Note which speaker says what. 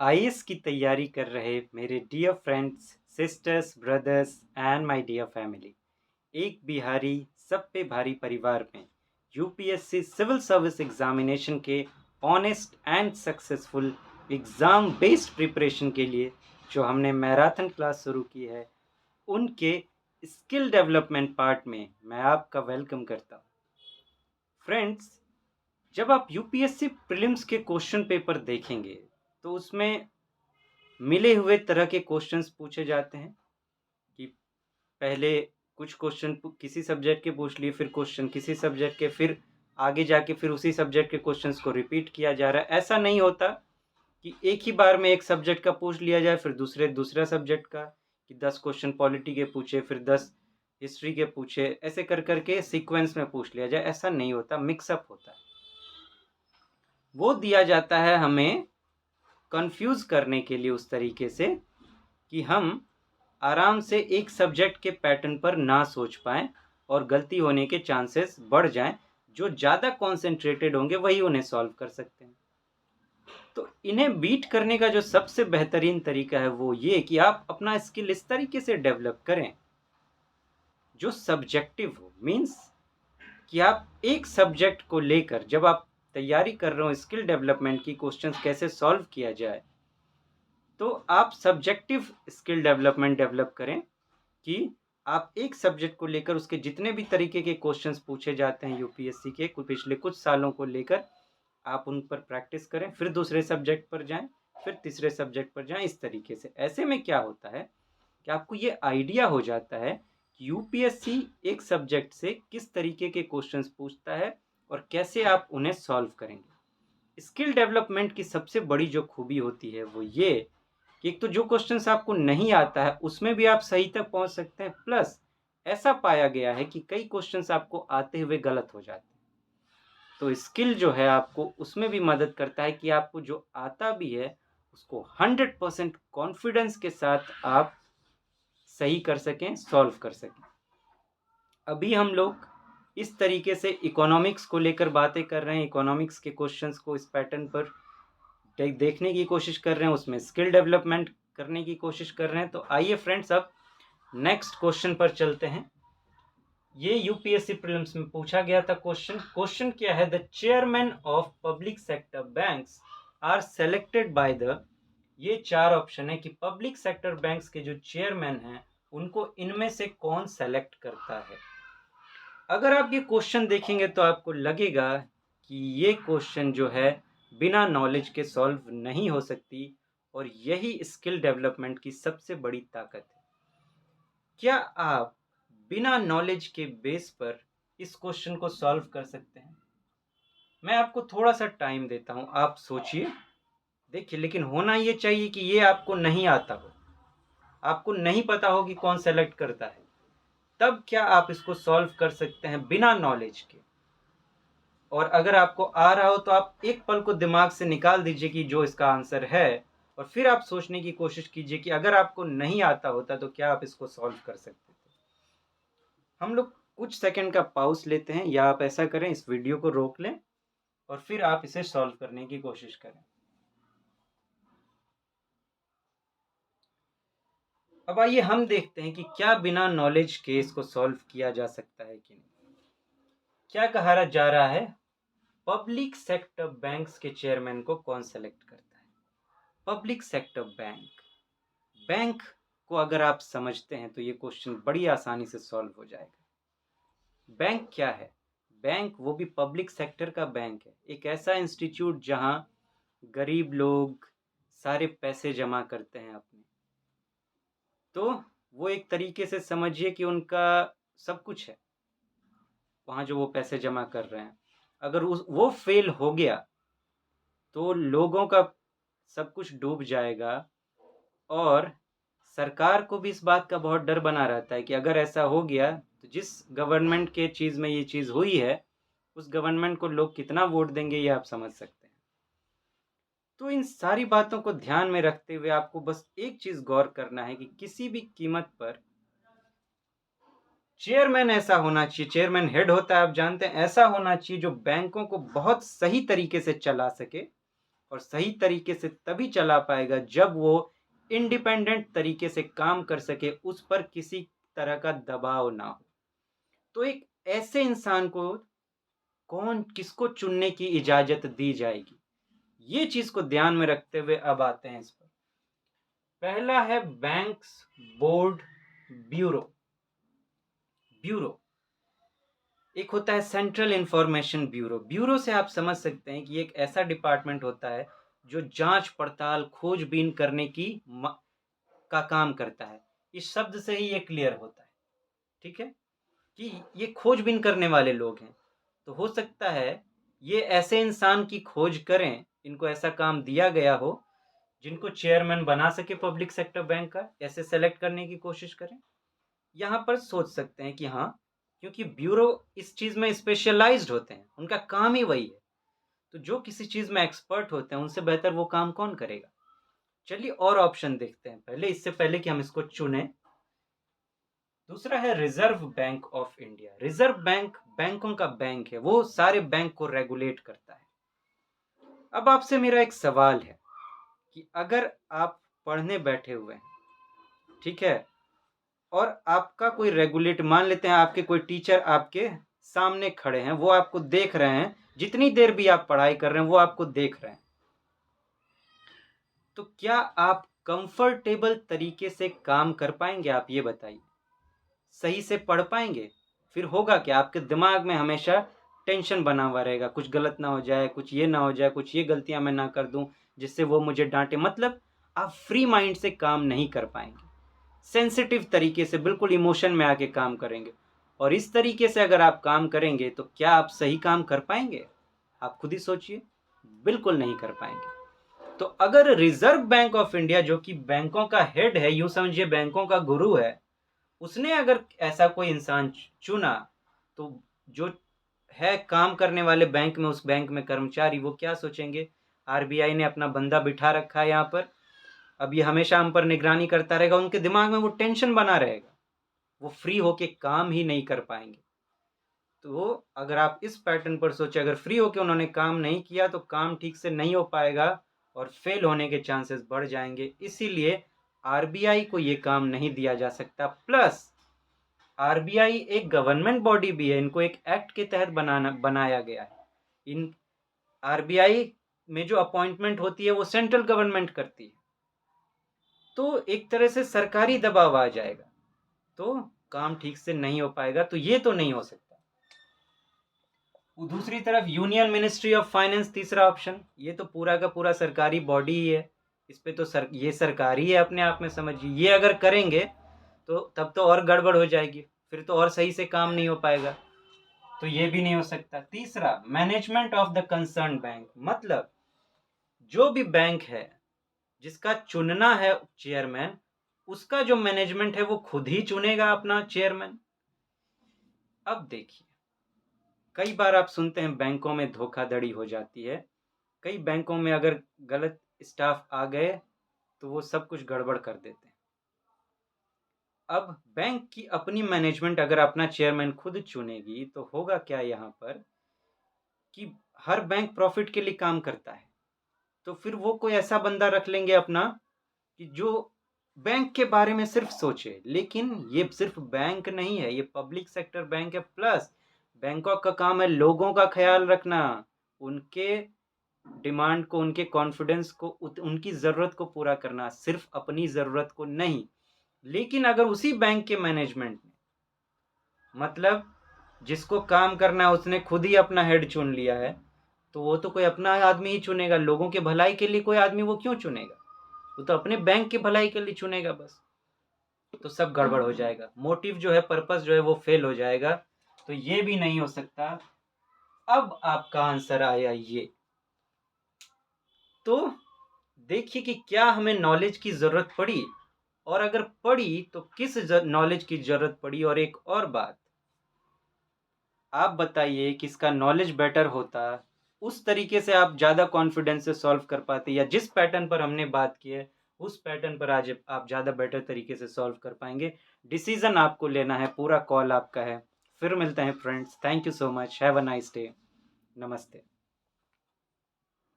Speaker 1: IAS की तैयारी कर रहे मेरे dear friends, sisters, brothers and my dear family, एक बिहारी सब पे भारी परिवार में यूपीएससी सिविल सर्विस एग्जामिनेशन के honest and successful exam based preparation के लिए जो हमने मैराथन क्लास शुरू की है, उनके स्किल डेवलपमेंट पार्ट में मैं आपका वेलकम करता हूँ। फ्रेंड्स, जब आप यूपीएससी प्रीलिम्स के क्वेश्चन पेपर देखेंगे तो उसमें मिले हुए तरह के क्वेश्चंस पूछे जाते हैं कि पहले कुछ क्वेश्चन किसी सब्जेक्ट के पूछ लिए, फिर क्वेश्चन किसी सब्जेक्ट के, फिर आगे जाके फिर उसी सब्जेक्ट के क्वेश्चंस को रिपीट किया जा रहा है। ऐसा नहीं होता कि एक ही बार में एक सब्जेक्ट का पूछ लिया जाए, फिर दूसरा सब्जेक्ट का, कि 10 क्वेश्चन पॉलिटी के पूछे, फिर 10 हिस्ट्री के पूछे, ऐसे कर करके सीक्वेंस में पूछ लिया जाए। ऐसा नहीं होता, मिक्सअप होता है। वो दिया जाता है हमें कंफ्यूज करने के लिए उस तरीके से कि हम आराम से एक सब्जेक्ट के पैटर्न पर ना सोच पाएं और गलती होने के चांसेस बढ़ जाएं। जो ज़्यादा कॉन्सेंट्रेटेड होंगे वही उन्हें सॉल्व कर सकते हैं। तो इन्हें बीट करने का जो सबसे बेहतरीन तरीका है वो ये कि आप अपना स्किल इस तरीके से डेवलप करें जो सब्जेक्टिव हो। मीन्स कि आप एक सब्जेक्ट को लेकर जब आप तैयारी कर रहे हो स्किल डेवलपमेंट की, क्वेश्चंस कैसे सॉल्व किया जाए, तो आप सब्जेक्टिव स्किल डेवलपमेंट डेवलप करें कि आप एक सब्जेक्ट को लेकर उसके जितने भी तरीके के क्वेश्चंस पूछे जाते हैं यूपीएससी के पिछले कुछ सालों को लेकर, आप उन पर प्रैक्टिस करें, फिर दूसरे सब्जेक्ट पर जाएं, फिर तीसरे सब्जेक्ट पर जाएं। इस तरीके से ऐसे में क्या होता है कि आपको ये आइडिया हो जाता है कि यूपीएससी एक सब्जेक्ट से किस तरीके के क्वेश्चंस पूछता है और कैसे आप उन्हें सॉल्व करेंगे। स्किल डेवलपमेंट की सबसे बड़ी जो खूबी होती है वो ये कि एक तो जो क्वेश्चंस आपको नहीं आता है उसमें भी आप सही तक पहुंच सकते हैं, प्लस ऐसा पाया गया है कि कई क्वेश्चंस आपको आते हुए गलत हो जाते हैं। तो स्किल जो है आपको उसमें भी मदद करता है कि आपको जो आता भी है उसको 100% कॉन्फिडेंस के साथ आप सही कर सकें, सॉल्व कर सकें। अभी हम लोग इस तरीके से इकोनॉमिक्स को लेकर बातें कर रहे हैं, इकोनॉमिक्स के क्वेश्चंस को इस पैटर्न पर देखने की कोशिश कर रहे हैं, उसमें स्किल डेवलपमेंट करने की कोशिश कर रहे हैं। तो आइए फ्रेंड्स, अब नेक्स्ट क्वेश्चन पर चलते हैं। ये यूपीएससी प्रीलिम्स में पूछा गया था क्वेश्चन क्या है? The chairman of public sector banks are selected by the, ये चार ऑप्शन है कि पब्लिक सेक्टर बैंक्स के जो चेयरमैन हैं उनको इनमें से कौन सेलेक्ट करता है। अगर आप ये क्वेश्चन देखेंगे तो आपको लगेगा कि ये क्वेश्चन जो है बिना नॉलेज के सॉल्व नहीं हो सकती, और यही स्किल डेवलपमेंट की सबसे बड़ी ताकत है। क्या आप बिना नॉलेज के बेस पर इस क्वेश्चन को सॉल्व कर सकते हैं? मैं आपको थोड़ा सा टाइम देता हूं, आप सोचिए, देखिए। लेकिन होना ये चाहिए कि ये आपको नहीं आता हो, आपको नहीं पता हो कि कौन सेलेक्ट करता है, तब क्या आप इसको सॉल्व कर सकते हैं बिना नॉलेज के। और अगर आपको आ रहा हो तो आप एक पल को दिमाग से निकाल दीजिए कि जो इसका आंसर है, और फिर आप सोचने की कोशिश कीजिए कि अगर आपको नहीं आता होता तो क्या आप इसको सॉल्व कर सकते थे। हम लोग कुछ सेकंड का पॉज लेते हैं, या आप ऐसा करें, इस वीडियो को रोक लें और फिर आप इसे सॉल्व करने की कोशिश करें। अब आइए हम देखते हैं कि क्या बिना नॉलेज के इसको सॉल्व किया जा सकता है कि नहीं। क्या कहा जा रहा है? पब्लिक सेक्टर बैंक्स के चेयरमैन को कौन सेलेक्ट करता है? पब्लिक सेक्टर बैंक, बैंक को अगर आप समझते हैं तो ये क्वेश्चन बड़ी आसानी से सॉल्व हो जाएगा। बैंक क्या है? बैंक वो भी पब्लिक सेक्टर का बैंक है, एक ऐसा इंस्टीट्यूट जहां गरीब लोग सारे पैसे जमा करते हैं अपने। तो वो एक तरीके से समझिए कि उनका सब कुछ है वहाँ जो वो पैसे जमा कर रहे हैं। अगर वो फेल हो गया तो लोगों का सब कुछ डूब जाएगा, और सरकार को भी इस बात का बहुत डर बना रहता है कि अगर ऐसा हो गया तो जिस गवर्नमेंट के चीज़ में ये चीज़ हुई है उस गवर्नमेंट को लोग कितना वोट देंगे, ये आप समझ सकते हैं। तो इन सारी बातों को ध्यान में रखते हुए आपको बस एक चीज़ गौर करना है कि किसी भी कीमत पर चेयरमैन ऐसा होना चाहिए, चेयरमैन हेड होता है आप जानते हैं, ऐसा होना चाहिए जो बैंकों को बहुत सही तरीके से चला सके और सही तरीके से तभी चला पाएगा जब वो इंडिपेंडेंट तरीके से काम कर सके, उस पर किसी तरह का दबाव ना हो। तो एक ऐसे इंसान को कौन किसको चुनने की इजाजत दी जाएगी, ये चीज को ध्यान में रखते हुए अब आते हैं इस पर। पहला है बैंक्स बोर्ड ब्यूरो। ब्यूरो एक होता है सेंट्रल इंफॉर्मेशन ब्यूरो। ब्यूरो से आप समझ सकते हैं कि एक ऐसा डिपार्टमेंट होता है जो जांच पड़ताल खोजबीन करने की का काम करता है। इस शब्द से ही ये क्लियर होता है, ठीक है, कि ये खोजबीन करने वाले लोग हैं। तो हो सकता है ये ऐसे इंसान की खोज करें, इनको ऐसा काम दिया गया हो जिनको चेयरमैन बना सके पब्लिक सेक्टर बैंक का, ऐसे सेलेक्ट करने की कोशिश करें। यहाँ पर सोच सकते हैं कि हाँ, क्योंकि ब्यूरो इस चीज में स्पेशलाइज्ड होते हैं, उनका काम ही वही है, तो जो किसी चीज में एक्सपर्ट होते हैं उनसे बेहतर वो काम कौन करेगा। चलिए और ऑप्शन देखते हैं पहले, इससे पहले कि हम इसको चुने। दूसरा है reserve bank of India. Reserve bank बैंकों का बैंक है, वो सारे बैंक को रेगुलेट करता है। अब आपसे मेरा एक सवाल है कि अगर आप पढ़ने बैठे हुए हैं, ठीक है, और आपका कोई रेगुलेट, मान लेते हैं आपके कोई टीचर आपके सामने खड़े हैं, वो आपको देख रहे हैं, जितनी देर भी आप पढ़ाई कर रहे हैं वो आपको देख रहे हैं, तो क्या आप कंफर्टेबल तरीके से काम कर पाएंगे? आप ये बताइए, सही से पढ़ पाएंगे? फिर होगा क्या, आपके दिमाग में हमेशा टेंशन बना हुआ रहेगा, कुछ गलत ना हो जाए, कुछ ये ना हो जाए, कुछ ये गलतियां मैं ना कर दूं जिससे वो मुझे डांटे। मतलब आप फ्री माइंड से काम नहीं कर पाएंगे, सेंसिटिव तरीके से बिल्कुल इमोशन में आके काम करेंगे। और इस तरीके से अगर आप काम करेंगे तो क्या आप सही काम कर पाएंगे? आप खुद ही सोचिए, बिल्कुल नहीं कर पाएंगे। तो अगर रिजर्व बैंक ऑफ इंडिया, जो कि बैंकों का हेड है, यूं समझिए बैंकों का गुरु है, उसने अगर ऐसा कोई इंसान चुना, तो जो है काम करने वाले बैंक में, उस बैंक में कर्मचारी, वो क्या सोचेंगे, आरबीआई ने अपना बंदा बिठा रखा है यहाँ पर, अब ये हमेशा हम पर निगरानी करता रहेगा, उनके दिमाग में वो टेंशन बना रहेगा, वो फ्री होके काम ही नहीं कर पाएंगे। तो अगर आप इस पैटर्न पर सोचे, अगर फ्री होके उन्होंने काम नहीं किया तो काम ठीक से नहीं हो पाएगा और फेल होने के चांसेस बढ़ जाएंगे। इसीलिए आरबीआई को ये काम नहीं दिया जा सकता। प्लस आरबीआई एक गवर्नमेंट बॉडी भी है, इनको एक एक्ट के तहत बनाया गया है। इन आरबीआई में जो अपॉइंटमेंट होती है वो सेंट्रल गवर्नमेंट करती है, तो एक तरह से सरकारी दबाव आ जाएगा, तो काम ठीक से नहीं हो पाएगा। तो ये तो नहीं हो सकता। दूसरी तरफ यूनियन मिनिस्ट्री ऑफ फाइनेंस, तीसरा ऑप्शन, ये तो पूरा का पूरा सरकारी बॉडी ही है, इस पे तो ये सरकारी है अपने आप में, समझिए। ये अगर करेंगे तो तब तो और गड़बड़ हो जाएगी, फिर तो और सही से काम नहीं हो पाएगा, तो ये भी नहीं हो सकता। तीसरा, management of the concern bank, मतलब जो भी बैंक है जिसका चुनना है चेयरमैन, उसका जो मैनेजमेंट है वो खुद ही चुनेगा अपना चेयरमैन। अब देखिए, कई बार आप सुनते हैं बैंकों में धोखाधड़ी हो जाती है, कई बैंकों में अगर गलत स्टाफ आ गए तो वो सब कुछ गड़बड़ कर देते हैं। अब बैंक की अपनी मैनेजमेंट अगर अपना चेयरमैन खुद चुनेगी तो होगा क्या यहाँ पर, कि हर बैंक प्रॉफिट के लिए काम करता है, तो फिर वो कोई ऐसा बंदा रख लेंगे अपना कि जो बैंक के बारे में सिर्फ सोचे। लेकिन ये सिर्फ बैंक नहीं है, ये पब्लिक सेक्टर बैंक है, प्लस बैंकों का काम है लोगों का ख्याल रखना, उनके डिमांड को, उनके कॉन्फिडेंस को, उनकी ज़रूरत को पूरा करना, सिर्फ अपनी ज़रूरत को नहीं। लेकिन अगर उसी बैंक के मैनेजमेंट ने, मतलब जिसको काम करना है उसने खुद ही अपना हेड चुन लिया है, तो वो तो कोई अपना आदमी ही चुनेगा, लोगों के भलाई के लिए कोई आदमी वो क्यों चुनेगा, वो तो अपने बैंक के भलाई के लिए चुनेगा बस। तो सब गड़बड़ हो जाएगा, मोटिव जो है, पर्पस जो है वो फेल हो जाएगा, तो ये भी नहीं हो सकता। अब आपका आंसर आया ये। तो देखिए कि क्या हमें नॉलेज की जरूरत पड़ी, और अगर पड़ी तो किस नॉलेज की जरूरत पड़ी। और एक और बात, आप बताइए किसका नॉलेज बेटर होता, उस तरीके से आप ज़्यादा कॉन्फिडेंस से सॉल्व कर पाते, या जिस पैटर्न पर हमने बात की है उस पैटर्न पर आज आप ज़्यादा बेटर तरीके से सॉल्व कर पाएंगे। डिसीजन आपको लेना है, पूरा कॉल आपका है। फिर मिलते हैं friends, thank you so much, have a nice day, नमस्ते।